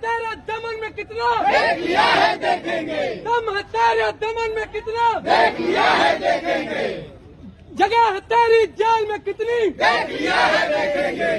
तेरे दमन में कितना देख लिया है देखेंगे, दम है तेरे दमन में कितना देख लिया है देखेंगे, जगह है तेरी जेल में कितनी देख लिया है देखेंगे।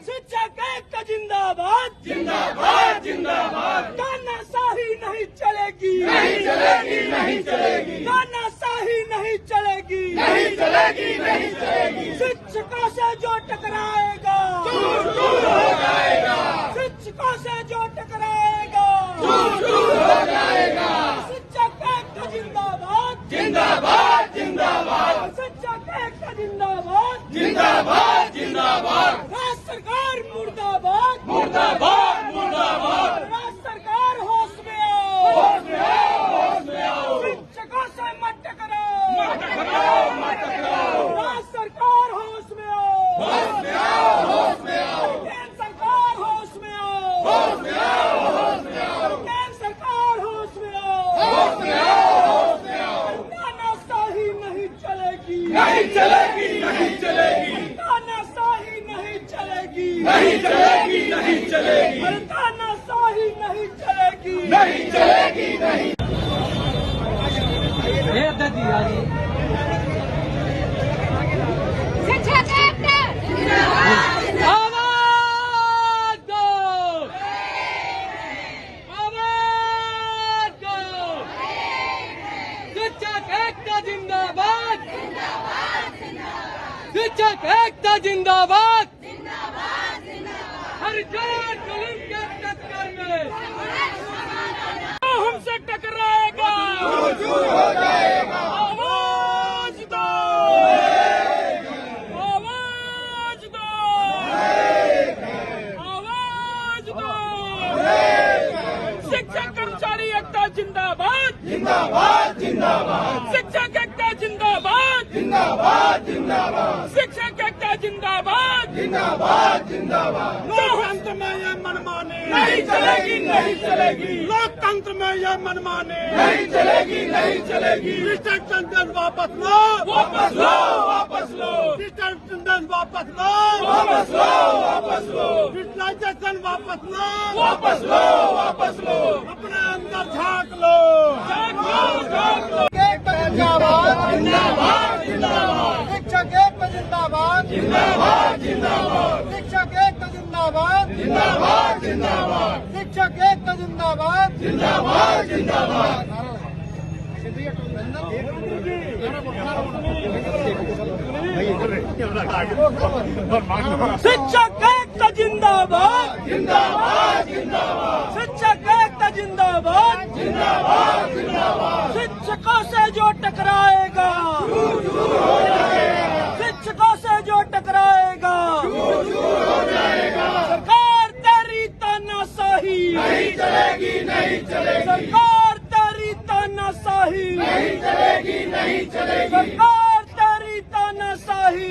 शिक्षक एकता जिंदाबाद, जिंदाबाद जिंदाबाद, तानाशाही नहीं चलेगी, नहीं चलेगी नहीं चलेगी, तानाशाही नहीं चलेगी, नहीं चलेगी नहीं चलेगी। शिक्षकों से जो टकराएगा दूर दूर हो जाएगा, शिक्षकों से जो टकराएगा दूर दूर हो जाएगा। शिक्षक एकता जिंदाबाद, जिंदाबाद जिंदाबाद, शिक्षक एकता जिंदाबाद, जिंदाबाद जिंदाबाद, राज्य सरकार मुर्दाबाद, मुर्दाबाद मुर्दाबाद। राज्य सरकार होश में आओ, होश में आओ, होश में आओ, शिक्षकों से मत टकराओ, मत टकराओ मत टकराओ, राज्य सरकार होश में आओ, होश में आओ, होश में आओ, केंद्र सरकार होश में आओ, होश में आओ, होश में आओ, केंद्र सरकार होश में आओ, होश में आओ, होश में आओ। तानाशाही नहीं चलेगी, नहीं चलेगी नहीं चलेगी, तानाशाही नहीं चलेगी, नहीं चलेगी नहीं चलेगी, तानाशाही नहीं चलेगी, नहीं चलेगी नहीं। शिक्षक एकता आवाज दो, आवाज दो, शिक्षक एकता जिंदाबाद, शिक्षक एकता जिंदाबाद, हर जोर जुल्म के टक्कर में हमसे टकराएगा, दूर दूर हो जाएगा, आवाज दो, आवाज दो, आवाज दो, शिक्षक कर्मचारी एकता जिंदाबाद, जिंदाबाद जिंदाबाद, शिक्षक एकता जिंदाबाद, जिंदाबाद जिंदाबाद, शिक्षक एकता जिंदाबाद, जिंदाबाद जिंदाबाद। लोकतंत्र में ये मनमानी नहीं चलेगी नहीं चलेगी, लोकतंत्र में ये मनमानी नहीं चलेगी नहीं चलेगी। डिस्ट्रिक्ट सेंटेंस वापस लो, वापस लो वापस लो, डिस्ट्रिक्ट सेंटेंस वापस लो, वापस लो वापस लो, डिस्ट्रिक्ट वापस लो, वापस लो वापस लो, अपने अंदर झांक लो, झांक लो झांक लो। जिंदाबाद, जिंदाबाद जिंदाबाद, शिक्षक एकता जिंदाबाद, जिंदाबाद जिंदाबाद, शिक्षक एकता जिंदाबाद, जिंदाबाद जिंदाबाद, शिक्षक एकता जिंदाबाद, जिंदाबाद जिंदाबाद। शिक्षक एकता जिंदाबाद, जिंदाबाद जिंदाबाद, शिक्षक एकता जिंदाबाद, जिंदाबाद जिंदाबाद, शिक्षकों से जो टकराएगा, दूर दूर हो जाएगा, शिक्षकों से जो टकराएगा, दूर दूर हो जाएगा। सरकार तेरी तानाशाही, नहीं चलेगी नहीं चलेगी, सरकार तेरी तानाशाही, नहीं चलेगी नहीं चलेगी, सरकार तेरी तानाशाही।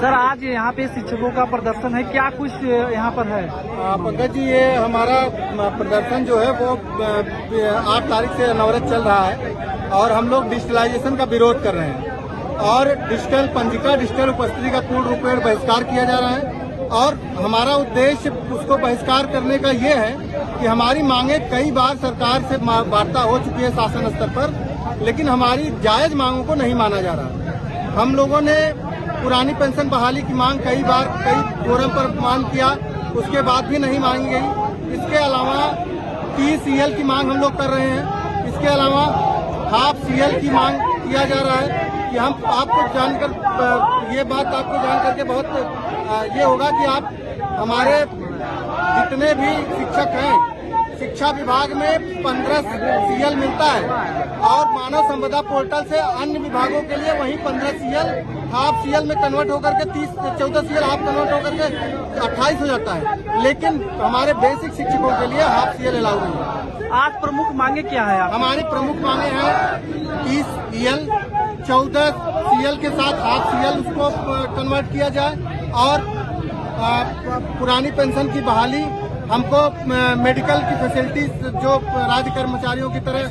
सर आज यहाँ पे शिक्षकों का प्रदर्शन है, क्या कुछ यहाँ पर है? पंकज जी, ये हमारा प्रदर्शन जो है वो 8 तारीख से अनवरत चल रहा है और हम लोग डिजिटलाइजेशन का विरोध कर रहे हैं और डिजिटल पंजिका, डिजिटल उपस्थिति का पूर्ण रूपेण बहिष्कार किया जा रहा है। और हमारा उद्देश्य उसको बहिष्कार करने का ये है कि हमारी मांगे कई बार सरकार से वार्ता हो चुकी है शासन स्तर पर, लेकिन हमारी जायज मांगों को नहीं माना जा रहा। हम लोगों ने पुरानी पेंशन बहाली की मांग कई बार कई फोरम पर मांग किया, उसके बाद भी नहीं मांगी गई। इसके अलावा TCL की मांग हम लोग कर रहे हैं। इसके अलावा हाफ CL की मांग किया जा रहा है कि हम आपको जानकर ये बात आपको जानकर के बहुत ये होगा कि आप हमारे जितने भी शिक्षक हैं, शिक्षा विभाग में 15 CL मिलता है और मानव संपदा पोर्टल से अन्य विभागों के लिए वही 15 CL हाफ CL में कन्वर्ट होकर के 14 CL हाफ कन्वर्ट होकर के 28 हो जाता है, लेकिन हमारे बेसिक शिक्षकों के लिए हाफ CL अलाउ नहीं है। आज प्रमुख मांगे क्या है आप? हमारी प्रमुख मांगे हैं 30 CL 14 CL के साथ हाफ CL उसको कन्वर्ट किया जाए और पुरानी पेंशन की बहाली, हमको मेडिकल की फैसिलिटीज जो राज्य कर्मचारियों की तरह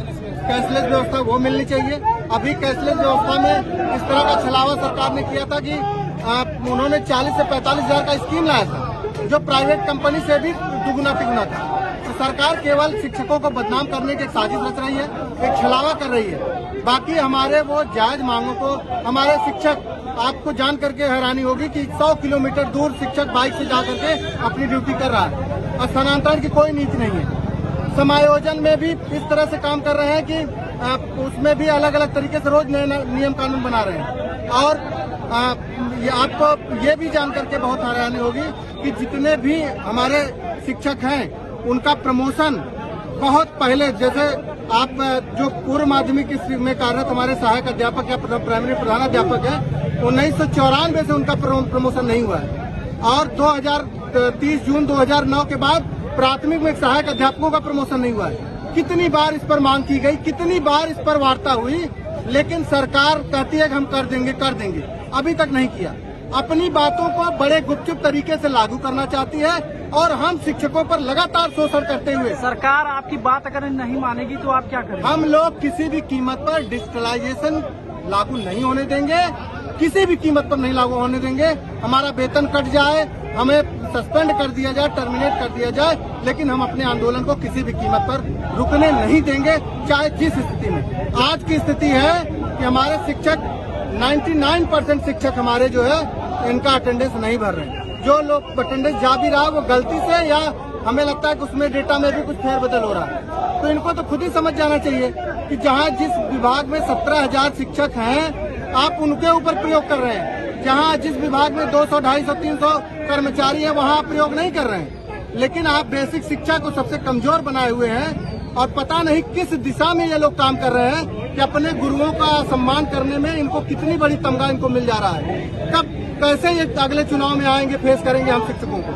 कैशलेस व्यवस्था वो मिलनी चाहिए। अभी कैशलेस व्यवस्था में इस तरह का छलावा सरकार ने किया था कि उन्होंने 40 से 45 हजार का स्कीम लाया था, जो प्राइवेट कंपनी से भी दुगुना तिगुना था। तो सरकार केवल शिक्षकों को बदनाम करने की एक साजिश रच रही है, एक छलावा कर रही है। बाकी हमारे वो जायज मांगों को हमारे शिक्षक, आपको जान करके हैरानी होगी कि 100 किलोमीटर दूर शिक्षक बाइक से जा करके अपनी ड्यूटी कर रहा है और स्थानांतरण की कोई नीति नहीं है। समायोजन में भी इस तरह से काम कर रहे हैं कि उसमें भी अलग अलग तरीके से रोज नए नियम कानून बना रहे हैं। और आपको ये भी जान करके बहुत हैरानी होगी कि जितने भी हमारे शिक्षक हैं उनका प्रमोशन बहुत पहले, जैसे आप जो पूर्व माध्यमिक में कार्यरत हमारे सहायक अध्यापक या प्राइमरी प्रधानाध्यापक है, 1994 से उनका प्रमोशन नहीं हुआ है। और 30 जून 2009 के बाद प्राथमिक में सहायक अध्यापकों का प्रमोशन नहीं हुआ है। कितनी बार इस पर मांग की गई, कितनी बार इस पर वार्ता हुई, लेकिन सरकार कहती है कि हम कर देंगे, अभी तक नहीं किया। अपनी बातों को बड़े गुपचुप तरीके से लागू करना चाहती है और हम शिक्षकों पर लगातार शोषण करते हुए, सरकार आपकी बात अगर नहीं मानेगी तो आप क्या करेंगे? हम लोग किसी भी कीमत पर डिजिटलाइजेशन लागू नहीं होने देंगे, किसी भी कीमत पर नहीं लागू होने देंगे। हमारा वेतन कट जाए, हमें सस्पेंड कर दिया जाए, टर्मिनेट कर दिया जाए, लेकिन हम अपने आंदोलन को किसी भी कीमत पर रुकने नहीं देंगे, चाहे जिस स्थिति में। आज की स्थिति है कि हमारे शिक्षक 99% शिक्षक हमारे जो है इनका अटेंडेंस नहीं भर रहे हैं। जो लोग अटेंडेंस जा भी रहा है वो गलती से, या हमें लगता है कि उसमें डेटा में भी कुछ फेरबदल हो रहा है। तो इनको तो खुद ही समझ जाना चाहिए कि जहां जिस विभाग में 17,000 शिक्षक हैं, आप उनके ऊपर प्रयोग कर रहे हैं। जहां जिस विभाग में 200, 250, 300 कर्मचारी हैं, वहां आप प्रयोग नहीं कर रहे हैं। लेकिन आप बेसिक शिक्षा को सबसे कमजोर बनाए हुए हैं और पता नहीं किस दिशा में ये लोग काम कर रहे हैं कि अपने गुरुओं का सम्मान करने में इनको कितनी बड़ी तमगा इनको मिल जा रहा है। कब कैसे ये अगले चुनाव में आएंगे, फेस करेंगे हम शिक्षकों को।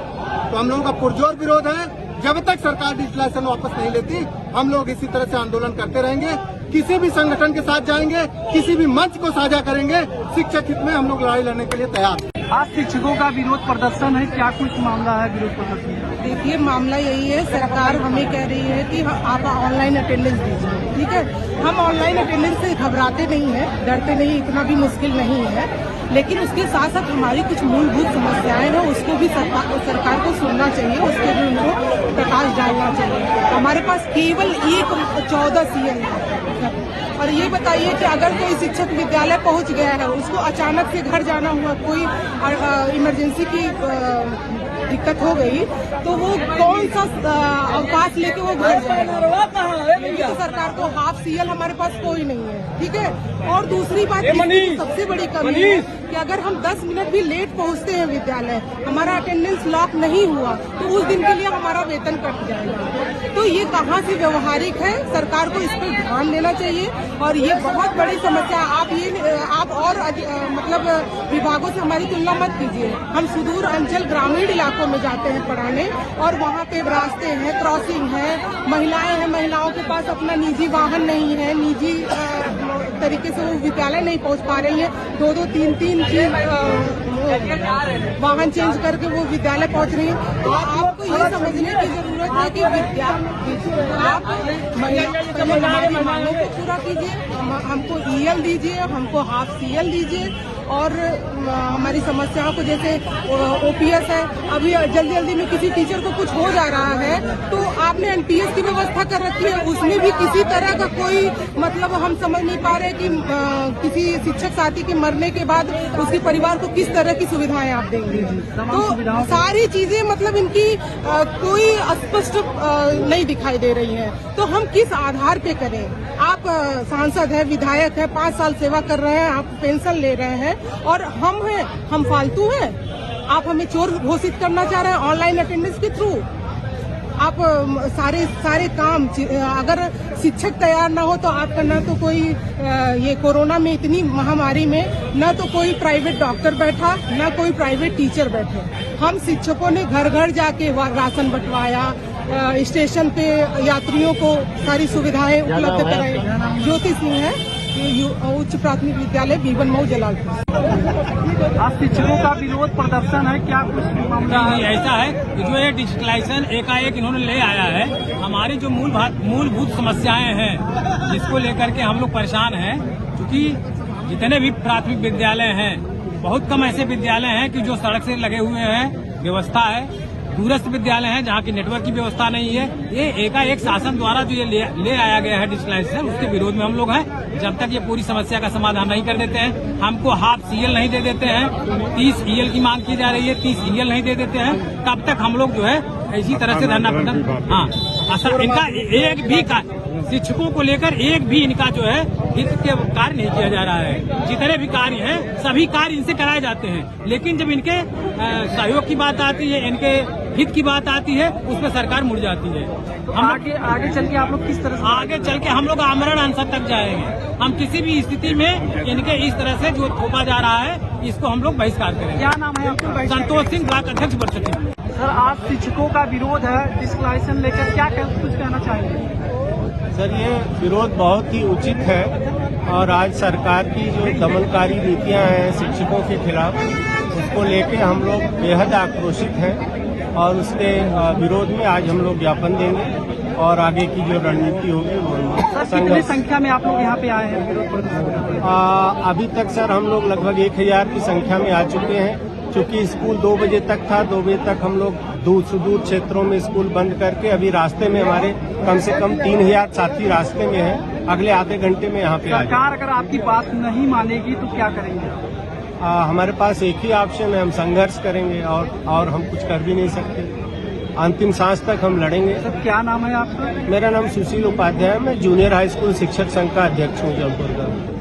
तो हम लोगों का पुरजोर विरोध है। जब तक सरकार डिजिटलाइजेशन वापस नहीं लेती, हम लोग इसी तरह से आंदोलन करते रहेंगे। किसी भी संगठन के साथ जाएंगे, किसी भी मंच को साझा करेंगे। शिक्षक हित में हम लोग लड़ाई लड़ने के लिए तैयार हैं। आज शिक्षकों का विरोध प्रदर्शन है, क्या कुछ मामला है विरोध प्रदर्शन? देखिए, मामला यही है, सरकार हमें कह रही है कि आप ऑनलाइन अटेंडेंस दीजिए, ठीक है। हम ऑनलाइन अटेंडेंस से घबराते नहीं हैं, डरते नहीं, इतना भी मुश्किल नहीं है। लेकिन उसके साथ साथ हमारी कुछ मूलभूत समस्याएं हैं, उसको भी सरकार को सुनना चाहिए, उसके भी उनको प्रकाश डालना चाहिए। हमारे पास केवल 14 CL है। और ये बताइए कि अगर कोई शिक्षक विद्यालय पहुंच गया है, उसको अचानक से घर जाना हुआ, कोई इमरजेंसी की दिक्कत हो गई, तो वो कौन सा अवकाश लेके वो घर जाएगा? तो सरकार को हाफ CL हमारे पास कोई नहीं है, ठीक है। और दूसरी बात, सबसे बड़ी कमी है कि अगर हम 10 मिनट भी लेट पहुंचते हैं विद्यालय, हमारा अटेंडेंस लॉक नहीं हुआ, तो उस दिन के लिए हमारा वेतन कट जाएगा। तो ये कहाँ से व्यवहारिक है? सरकार को इस पर ध्यान देना चाहिए। और ये बहुत बड़ी समस्या है। आप और मतलब विभागों से हमारी तुलना मत कीजिए। हम सुदूर अंचल ग्रामीण इलाकों में जाते हैं पढ़ाने, और वहाँ पे रास्ते हैं, क्रॉसिंग है, महिलाएं हैं, महिलाओं के पास अपना निजी वाहन नहीं है, निजी तरीके से वो विद्यालय नहीं पहुंच पा रही है। 2-2, 3-3 वाहन चेंज करके वो विद्यालय पहुंच रही है। तो आपको ये समझने की जरूरत है कि आप हमारी मांगों को पूरा कीजिए, हमको EL दीजिए, हमको हाफ CL दीजिए, और हमारी समस्याओं को, जैसे OPS है, अभी जल्दी जल्दी में किसी टीचर को कुछ हो जा रहा है तो आपने NPS की व्यवस्था कर रखी है, उसमें भी किसी तरह का कोई मतलब हम समझ नहीं पा रहे कि किसी शिक्षक साथी के मरने के बाद उसके परिवार को किस तरह की सुविधाएं आप देंगे। तो सारी चीजें मतलब इनकी कोई स्पष्ट नहीं दिखाई दे रही है। तो हम किस आधार पे करें? आप सांसद है, विधायक है, 5 साल सेवा कर रहे हैं, आप पेंशन ले रहे हैं, और हम फालतू हैं? आप हमें चोर घोषित करना चाह रहे हैं ऑनलाइन अटेंडेंस के थ्रू। आप सारे काम, अगर शिक्षक तैयार ना हो तो आपका ना तो कोई ये कोरोना में इतनी महामारी में ना तो कोई प्राइवेट डॉक्टर बैठा, ना कोई प्राइवेट टीचर बैठे। हम शिक्षकों ने घर घर जाके राशन बंटवाया, स्टेशन पे यात्रियों को सारी सुविधाएं उपलब्ध कराई। ज्योति सिंह है, उच्च प्राथमिक विद्यालय बीबन मऊ जलालपुर। आज शिक्षकों का विरोध प्रदर्शन है, क्या कुछ मामला है? ऐसा है कि जो ये डिजिटलाइजेशन एकाएक इन्होंने ले आया है, हमारी जो मूलभूत समस्याएं हैं जिसको लेकर के हम लोग परेशान हैं, क्योंकि जितने भी प्राथमिक विद्यालय हैं बहुत कम ऐसे विद्यालय हैं कि जो सड़क से लगे हुए हैं, व्यवस्था है। दूरस्थ विद्यालय हैं जहाँ की नेटवर्क की व्यवस्था नहीं है। ये एकाएक शासन द्वारा जो ये ले आया गया है डिजिटलाइजेशन, उसके विरोध में हम लोग हैं। जब तक ये पूरी समस्या का समाधान नहीं कर देते हैं, हमको हाफ सीएल नहीं दे देते हैं, 30 ईएल की मांग की जा रही है, 30 ईएल नहीं दे देते हैं, तब तक हम लोग जो है इसी तरह से धरना प्रदर्शन। हाँ, असल इनका एक भी शिक्षकों को लेकर एक भी इनका जो है हित के कार्य नहीं किया जा रहा है। जितने भी कार्य हैं सभी कार्य इनसे कराए जाते हैं, लेकिन जब इनके सहयोग की बात आती है, इनके हित की बात आती है, उसमें सरकार मुड़ जाती है। हम आगे चल के आप लोग किस तरह से आगे चल के हम लोग आमरण अनशन तक जाएंगे। हम किसी भी स्थिति में इनके इस तरह से जो थोपा जा रहा है, इसको हम लोग बहिष्कार करेंगे। क्या नाम है आपका? संतोष सिंह, ब्लॉक अध्यक्ष बरसठी। सर, आज शिक्षकों का विरोध है डिजिटलाइजेशन लेकर, क्या कुछ कहना चाहेंगे? सर, ये विरोध बहुत ही उचित है और आज सरकार की जो दमनकारी नीतियां हैं शिक्षकों के खिलाफ, उसको लेके हम लोग बेहद आक्रोशित हैं और उसके विरोध में आज हम लोग ज्ञापन देंगे और आगे की जो रणनीति होगी वो कितनी संख्या में आप लोग यहाँ पे आए हैं विरोध प्रदर्शन? अभी तक सर हम लोग लगभग 1000 की संख्या में आ चुके हैं। चूंकि स्कूल 2 बजे तक था, 2 बजे तक हम लोग सुदूर क्षेत्रों में स्कूल बंद करके अभी रास्ते में हमारे कम से कम 3000 साथी रास्ते में हैं। अगले आधे घंटे में यहाँ पे आ जाएंगे। सरकार अगर आपकी बात नहीं मानेगी तो क्या करेंगे? हमारे पास एक ही ऑप्शन है, हम संघर्ष करेंगे और हम कुछ कर भी नहीं सकते। अंतिम सांस तक हम लड़ेंगे। सर, क्या नाम है आपका? मेरा नाम सुशील उपाध्याय है, मैं जूनियर हाई स्कूल शिक्षक संघ का अध्यक्ष हूँ जौनपुर का।